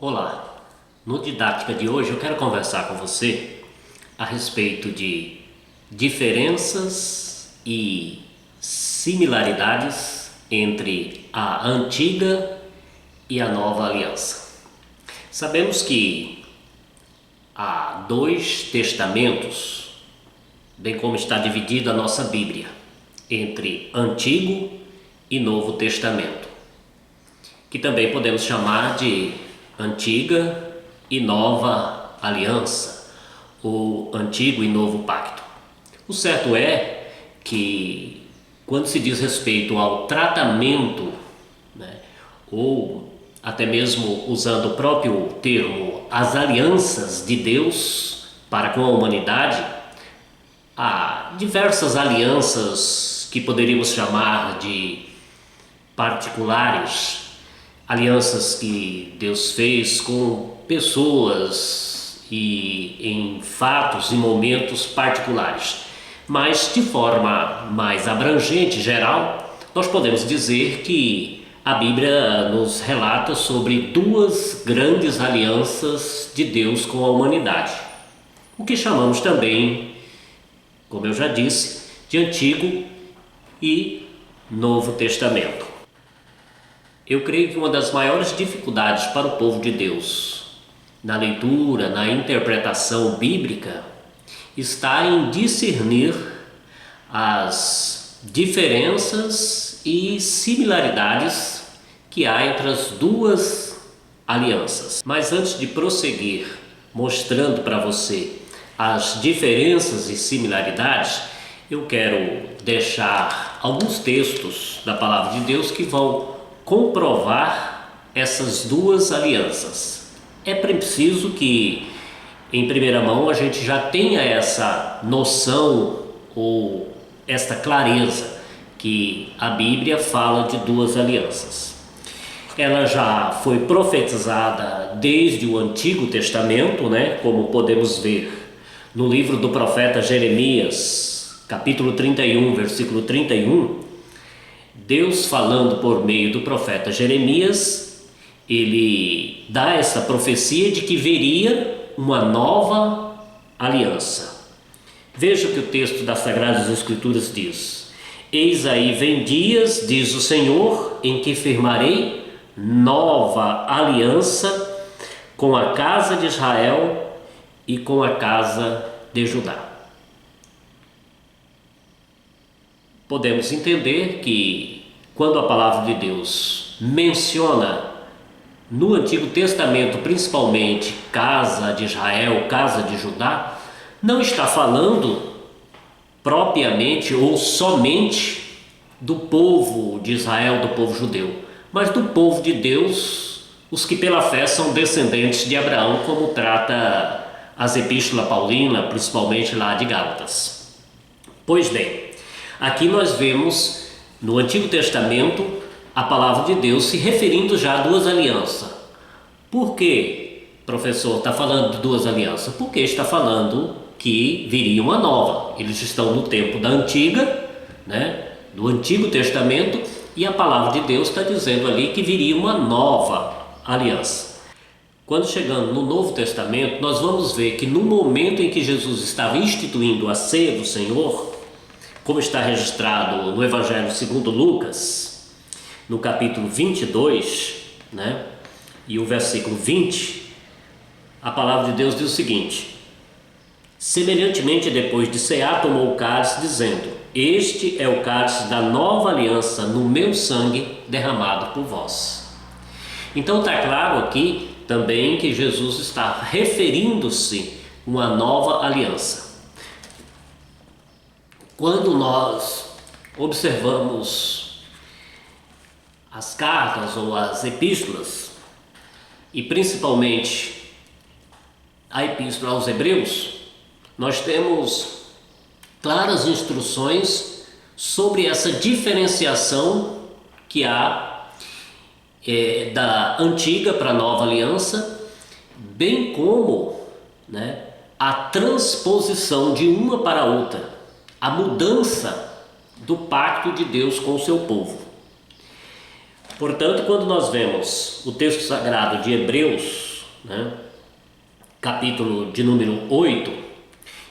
Olá, no Didática de hoje eu quero conversar com você a respeito de diferenças e similaridades entre a antiga e a nova aliança. Sabemos que há dois testamentos, bem como está dividida a nossa Bíblia, entre Antigo e Novo Testamento, que também podemos chamar de Antiga e Nova Aliança, ou Antigo e Novo Pacto. O certo é que, quando se diz respeito ao tratamento, ou até mesmo usando o próprio termo, as alianças de Deus para com a humanidade, há diversas alianças que poderíamos chamar de particulares, alianças que Deus fez com pessoas e em fatos e momentos particulares. Mas de forma mais abrangente, geral, nós podemos dizer que a Bíblia nos relata sobre duas grandes alianças de Deus com a humanidade, o que chamamos também, como eu já disse, de Antigo e Novo Testamento. Eu creio que uma das maiores dificuldades para o povo de Deus na leitura, na interpretação bíblica, está em discernir as diferenças e similaridades que há entre as duas alianças. Mas antes de prosseguir mostrando para você as diferenças e similaridades, eu quero deixar alguns textos da Palavra de Deus que vão comprovar essas duas alianças. É preciso que, em primeira mão, a gente já tenha essa noção ou esta clareza que a Bíblia fala de duas alianças. Ela já foi profetizada desde o Antigo Testamento, como podemos ver no livro do profeta Jeremias, capítulo 31, versículo 31, Deus, falando por meio do profeta Jeremias, ele dá essa profecia de que viria uma nova aliança. Veja o que o texto das Sagradas Escrituras diz: Eis aí vem dias, diz o Senhor, em que firmarei nova aliança com a casa de Israel e com a casa de Judá. Podemos entender que, quando a palavra de Deus menciona no Antigo Testamento principalmente casa de Israel, casa de Judá, não está falando propriamente ou somente do povo de Israel, do povo judeu, mas do povo de Deus, os que pela fé são descendentes de Abraão, como trata as epístolas paulinas, principalmente lá de Gálatas. Pois bem, aqui nós vemos no Antigo Testamento a palavra de Deus se referindo já a duas alianças. Por que, professor, está falando de duas alianças? Porque está falando que viria uma nova. Eles estão no tempo da antiga, do Antigo Testamento, e a palavra de Deus está dizendo ali que viria uma nova aliança. Quando chegando no Novo Testamento, nós vamos ver que no momento em que Jesus estava instituindo a ceia do Senhor, como está registrado no Evangelho segundo Lucas, no capítulo 22, e o versículo 20, a palavra de Deus diz o seguinte: semelhantemente, depois de cear, tomou o cálice, dizendo: Este é o cálice da nova aliança no meu sangue derramado por vós. Então está claro aqui também que Jesus está referindo-se a uma nova aliança. Quando nós observamos as cartas ou as epístolas, e principalmente a epístola aos Hebreus, nós temos claras instruções sobre essa diferenciação que há da antiga para a nova aliança, bem como a transposição de uma para a outra, a mudança do pacto de Deus com o seu povo. Portanto, quando nós vemos o texto sagrado de Hebreus, né? Capítulo de número 8,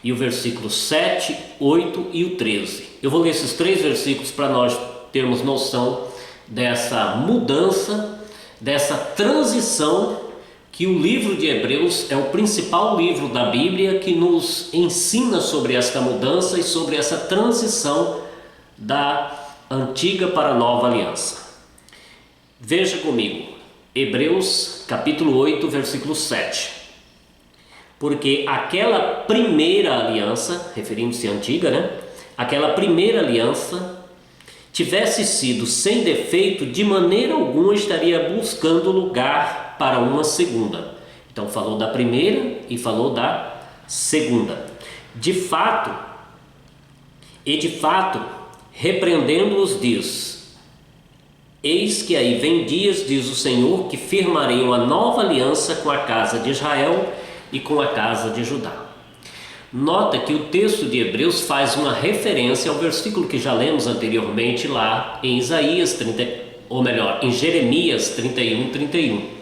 e o versículo 7, 8 e o 13. Eu vou ler esses 3 versículos para nós termos noção dessa mudança, dessa transição, que o livro de Hebreus é o principal livro da Bíblia que nos ensina sobre esta mudança e sobre essa transição da antiga para a nova aliança. Veja comigo, Hebreus capítulo 8, versículo 7. Porque aquela primeira aliança, referindo-se à antiga, né? Aquela primeira aliança tivesse sido sem defeito, de maneira alguma estaria buscando lugar para uma segunda. Então falou da primeira e falou da segunda. De fato, repreendendo-os diz: eis que aí vem dias, diz o Senhor, que firmarei uma nova aliança com a casa de Israel e com a casa de Judá. Nota que o texto de Hebreus faz uma referência ao versículo que já lemos anteriormente lá em em Jeremias 31, 31.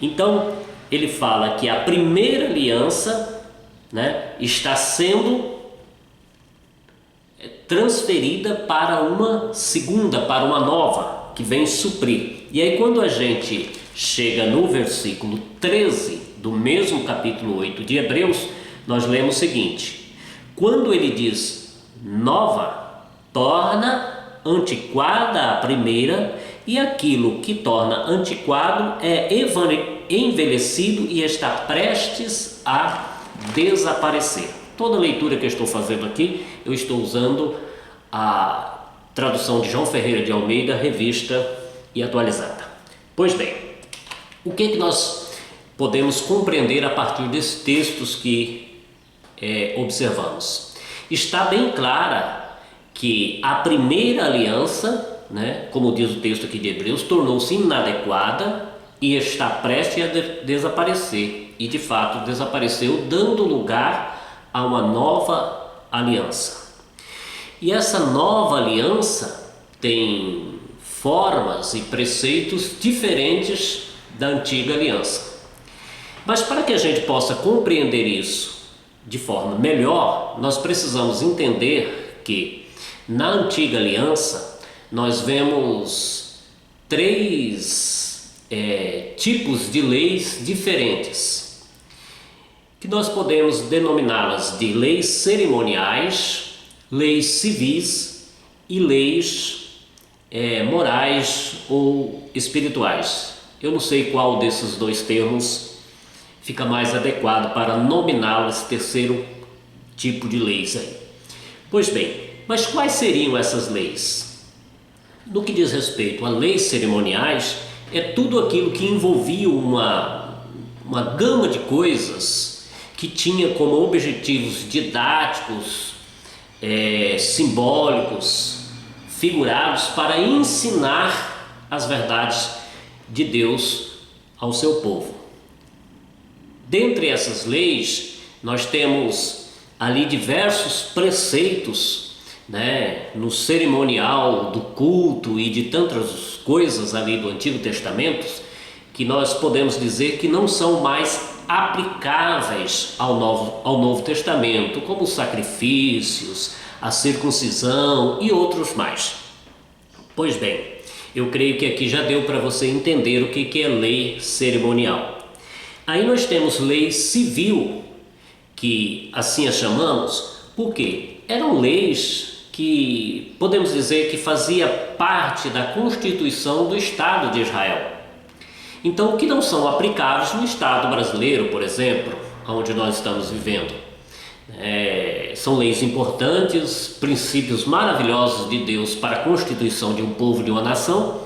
Então, ele fala que a primeira aliança, né, está sendo transferida para uma segunda, para uma nova, que vem suprir. E aí quando a gente chega no versículo 13 do mesmo capítulo 8 de Hebreus, nós lemos o seguinte: quando ele diz nova, torna antiquada a primeira, e aquilo que torna antiquado é envelhecido e está prestes a desaparecer. Toda leitura que eu estou fazendo aqui, eu estou usando a tradução de João Ferreira de Almeida, revista e atualizada. Pois bem, o que nós podemos compreender a partir desses textos que observamos? Está bem clara que a primeira aliança, né, como diz o texto aqui de Hebreus, tornou-se inadequada e está prestes a desaparecer. E de fato desapareceu, dando lugar a uma nova aliança. E essa nova aliança tem formas e preceitos diferentes da antiga aliança. Mas para que a gente possa compreender isso de forma melhor, nós precisamos entender que na antiga aliança nós vemos 3 tipos de leis diferentes, que nós podemos denominá-las de leis cerimoniais, leis civis e leis morais ou espirituais. Eu não sei qual desses 2 termos fica mais adequado para nominá-lo, esse terceiro tipo de leis aí. Pois bem, mas quais seriam essas leis? No que diz respeito a leis cerimoniais, é tudo aquilo que envolvia uma gama de coisas que tinha como objetivos didáticos, simbólicos, figurados para ensinar as verdades de Deus ao seu povo. Dentre essas leis, nós temos ali diversos preceitos, né, no cerimonial do culto e de tantas coisas ali do Antigo Testamento, que nós podemos dizer que não são mais aplicáveis ao Novo Testamento, como os sacrifícios, a circuncisão e outros mais. Pois bem, eu creio que aqui já deu para você entender o que é lei cerimonial. Aí nós temos lei civil, que assim a chamamos, porque eram leis que podemos dizer que fazia parte da Constituição do Estado de Israel. Então, que não são aplicáveis no Estado brasileiro, por exemplo, onde nós estamos vivendo. São leis importantes, princípios maravilhosos de Deus para a constituição de um povo, de uma nação,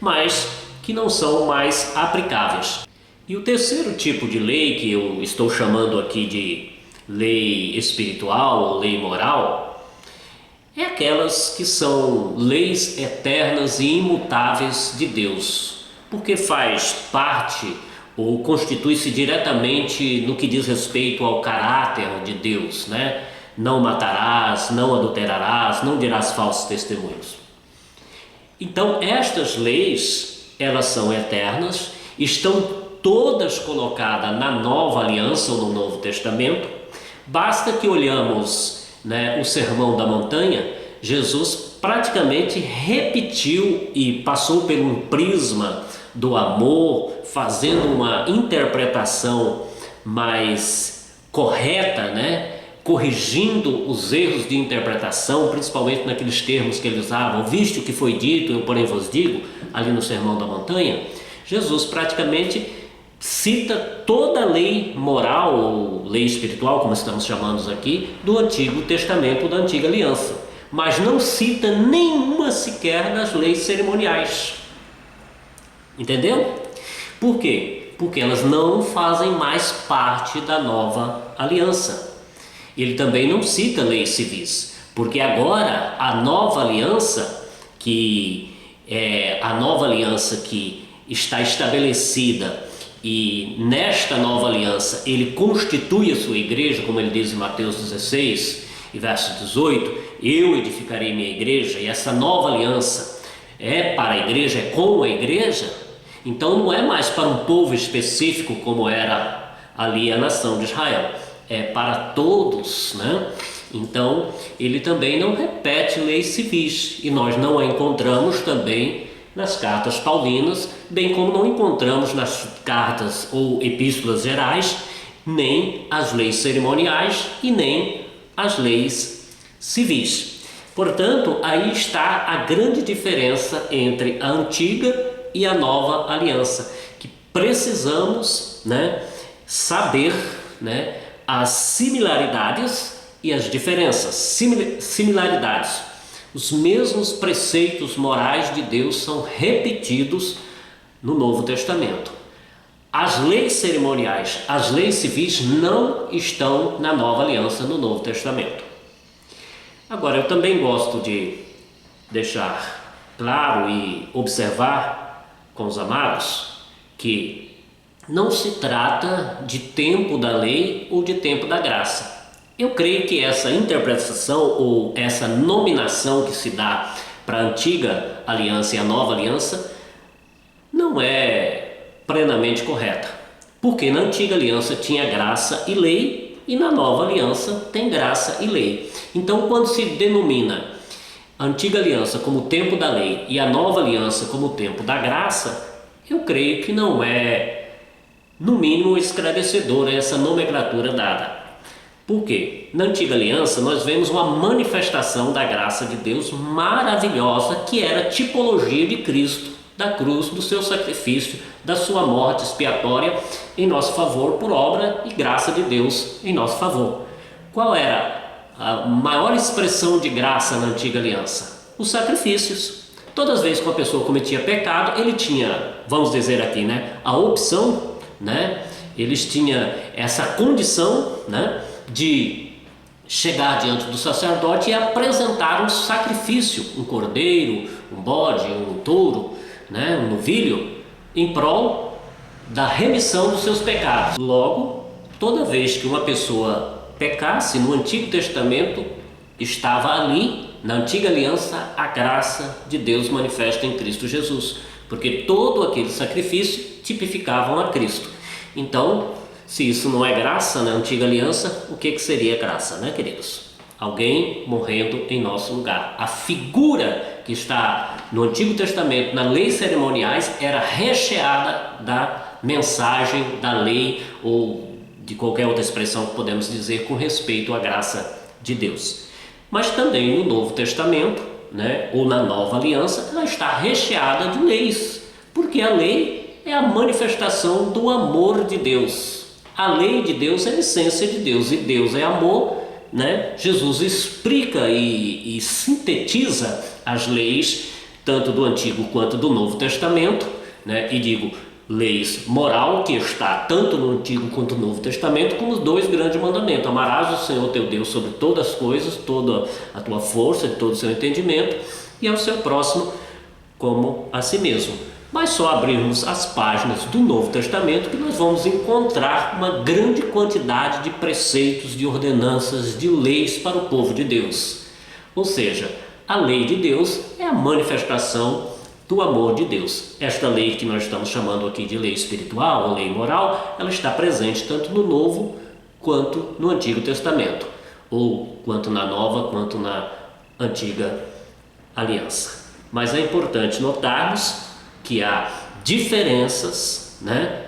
mas que não são mais aplicáveis. E o terceiro tipo de lei, que eu estou chamando aqui de lei espiritual ou lei moral, é aquelas que são leis eternas e imutáveis de Deus, porque faz parte ou constitui-se diretamente no que diz respeito ao caráter de Deus, né? Não matarás, não adulterarás, não dirás falsos testemunhos. Então estas leis, elas são eternas, estão todas colocadas na nova aliança ou no Novo Testamento. Basta que olhamos, o Sermão da Montanha. Jesus praticamente repetiu e passou por um prisma do amor, fazendo uma interpretação mais correta, corrigindo os erros de interpretação, principalmente naqueles termos que ele usava: visto o que foi dito, eu porém vos digo, ali no Sermão da Montanha. Jesus praticamente cita toda a lei moral ou lei espiritual, como estamos chamando aqui, do Antigo Testamento, da Antiga Aliança, mas não cita nenhuma sequer das leis cerimoniais. Entendeu? Por quê? Porque elas não fazem mais parte da nova aliança. Ele também não cita leis civis, porque agora a nova aliança, que é a nova aliança que está estabelecida, e nesta nova aliança ele constitui a sua igreja, como ele diz em Mateus 16 e verso 18: eu edificarei minha igreja. E essa nova aliança é para a igreja, é com a igreja. Então não é mais para um povo específico como era ali a nação de Israel, é para todos, Então ele também não repete leis civis, e nós não a encontramos também nas cartas paulinas, bem como não encontramos nas cartas ou epístolas gerais nem as leis cerimoniais e nem as leis civis. Portanto, aí está a grande diferença entre a antiga e a nova aliança, que precisamos saber as similaridades e as diferenças. Similaridades: os mesmos preceitos morais de Deus são repetidos no Novo Testamento. As leis cerimoniais, as leis civis não estão na nova aliança, no Novo Testamento. Agora, eu também gosto de deixar claro e observar com os amados que não se trata de tempo da lei ou de tempo da graça. Eu creio que essa interpretação ou essa nominação que se dá para a antiga aliança e a nova aliança não é plenamente correta, porque na antiga aliança tinha graça e lei, e na nova aliança tem graça e lei. Então, quando se denomina a antiga aliança como o tempo da lei e a nova aliança como o tempo da graça, eu creio que não é, no mínimo, esclarecedora essa nomenclatura dada. Por quê? Na antiga aliança nós vemos uma manifestação da graça de Deus maravilhosa, que era a tipologia de Cristo, da cruz, do seu sacrifício, da sua morte expiatória em nosso favor, por obra e graça de Deus em nosso favor. Qual era a maior expressão de graça na antiga aliança? Os sacrifícios. Todas as vezes que uma pessoa cometia pecado, ele tinha, vamos dizer aqui, a opção, eles tinham essa condição, de chegar diante do sacerdote e apresentar um sacrifício, um cordeiro, um bode, um touro, um novilho, em prol da remissão dos seus pecados. Logo, toda vez que uma pessoa pecasse no Antigo Testamento, estava ali, na antiga aliança, a graça de Deus manifesta em Cristo Jesus, porque todo aquele sacrifício tipificavam a Cristo. Então, se isso não é graça na antiga aliança, o que seria graça, queridos? Alguém morrendo em nosso lugar. A figura que está no Antigo Testamento, nas leis cerimoniais, era recheada da mensagem da lei ou de qualquer outra expressão que podemos dizer com respeito à graça de Deus. Mas também no Novo Testamento, ou na Nova Aliança, ela está recheada de leis, porque a lei é a manifestação do amor de Deus. A lei de Deus é a essência de Deus, e Deus é amor, Jesus explica e sintetiza as leis, tanto do Antigo quanto do Novo Testamento, e digo, leis moral, que está tanto no Antigo quanto no Novo Testamento, como os dois grandes mandamentos: amarás o Senhor teu Deus sobre todas as coisas, toda a tua força, todo o seu entendimento, e ao seu próximo como a si mesmo. Mas só abrirmos as páginas do Novo Testamento que nós vamos encontrar uma grande quantidade de preceitos, de ordenanças, de leis para o povo de Deus. Ou seja, a lei de Deus é a manifestação do amor de Deus. Esta lei que nós estamos chamando aqui de lei espiritual ou lei moral, ela está presente tanto no Novo quanto no Antigo Testamento, ou quanto na Nova quanto na Antiga Aliança. Mas é importante notarmos que há diferenças, né,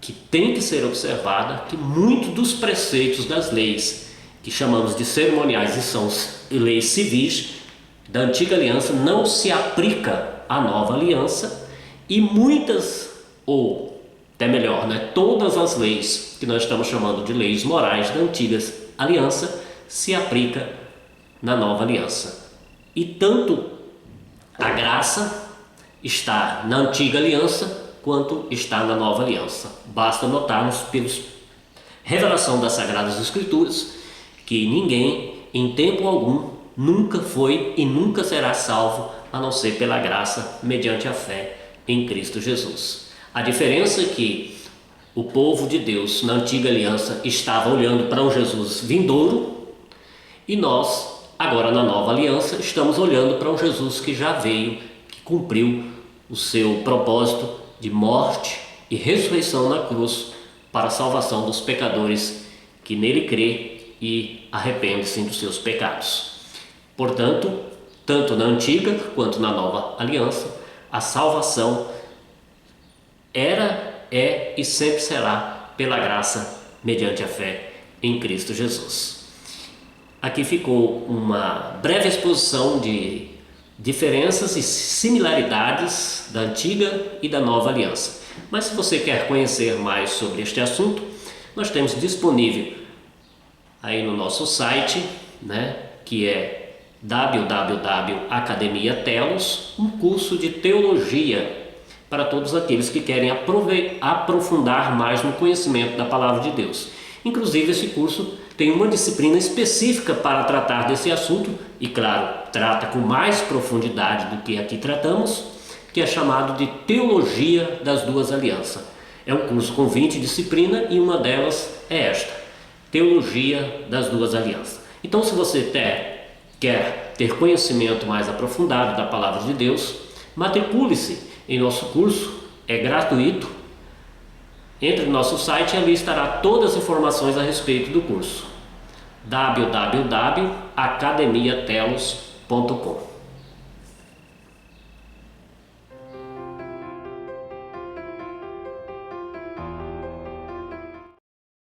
que tem que ser observada, que muitos dos preceitos das leis que chamamos de cerimoniais e são leis civis da Antiga Aliança não se aplica à Nova Aliança, e muitas, ou até melhor, né, todas as leis que nós estamos chamando de leis morais da Antiga Aliança se aplica na Nova Aliança. E tanto a graça está na Antiga Aliança quanto está na Nova Aliança. Basta notarmos pela revelação das Sagradas Escrituras que ninguém, em tempo algum, nunca foi e nunca será salvo a não ser pela graça mediante a fé em Cristo Jesus. A diferença é que o povo de Deus na Antiga Aliança estava olhando para um Jesus vindouro, e nós, agora na Nova Aliança, estamos olhando para um Jesus que já veio, que cumpriu o seu propósito de morte e ressurreição na cruz para a salvação dos pecadores que nele crê e arrepende-se dos seus pecados. Portanto, tanto na Antiga quanto na Nova Aliança, a salvação era, é e sempre será pela graça mediante a fé em Cristo Jesus. Aqui ficou uma breve exposição de diferenças e similaridades da Antiga e da Nova Aliança. Mas se você quer conhecer mais sobre este assunto, nós temos disponível aí no nosso site, né, que é www.academia Telos, um curso de teologia para todos aqueles que querem aprofundar mais no conhecimento da Palavra de Deus. Inclusive, esse curso tem uma disciplina específica para tratar desse assunto e, claro, trata com mais profundidade do que aqui tratamos, que é chamado de Teologia das Duas Alianças. É um curso com 20 disciplinas e uma delas é esta, Teologia das Duas Alianças. Então, se você quer ter conhecimento mais aprofundado da Palavra de Deus, matricule-se em nosso curso, é gratuito. Entre no nosso site e ali estará todas as informações a respeito do curso. www.academiatelos.com